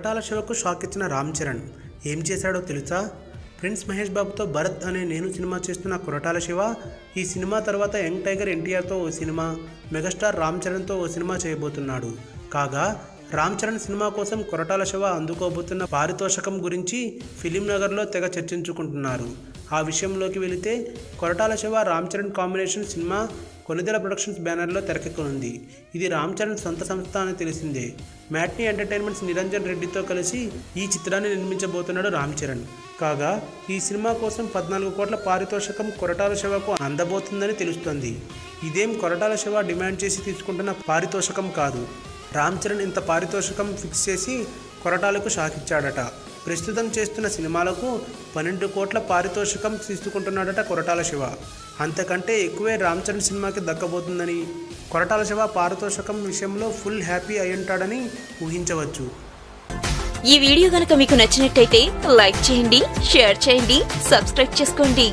కొరటాల శివకు షాక్ ఇచ్చిన రామ్ చరణ్ ఏం చేశాడో తెలుసా? ప్రిన్స్ మహేష్ బాబుతో భరత్ అనే నేను సినిమా చేస్తున్న కొరటాల శివ ఈ సినిమా తర్వాత యంగ్ టైగర్ ఎన్టీఆర్తో ఓ సినిమా, మెగాస్టార్ రామ్ చరణ్తో ఓ సినిమా చేయబోతున్నాడు. కాగా రామ్ చరణ్ సినిమా కోసం కొరటాల శివ అందుకోబోతున్న పారితోషికం గురించి ఫిలిం నగర్లో తెగ చర్చించుకుంటున్నారు. ఆ విషయంలోకి వెళితే Koratala Shiva Ram Charan combination cinema Konidela productions బ్యానర్లో తెరకెక్కనుంది. ఇది రామ్ చరణ్ సొంత సంస్థ అని తెలిసిందే. మ్యాట్నీ ఎంటర్టైన్మెంట్స్ నిరంజన్ రెడ్డితో కలిసి ఈ చిత్రాన్ని నిర్మించబోతున్నాడు రామ్ చరణ్. కాగా ఈ సినిమా కోసం 14 కోట్ల పారితోషికం కొరటాల శివకు అందబోతుందని తెలుస్తోంది. ఇదేం కొరటాల శివ డిమాండ్ చేసి తీసుకుంటున్న పారితోషికం కాదు. రామ్ చరణ్ ఇంత పారితోషికం ఫిక్స్ చేసి కొరటాలకు షాక్ ఇచ్చాడట. ప్రస్తుతం చేస్తున్న సినిమాలకు 12 కోట్ల పారితోషికం తీసుకుంటున్నాడట కొరటాల శివ. అంతకంటే ఎక్కువే రామ్ చరణ్ సినిమాకి దక్కబోతుందని, కొరటాల శివ పారితోషికం విషయంలో ఫుల్ హ్యాపీ అయ్యుంటాడని ఊహించవచ్చు. ఈ వీడియో గనుక మీకు నచ్చినట్టయితే లైక్ చేయండి, షేర్ చేయండి, సబ్స్క్రైబ్ చేసుకోండి.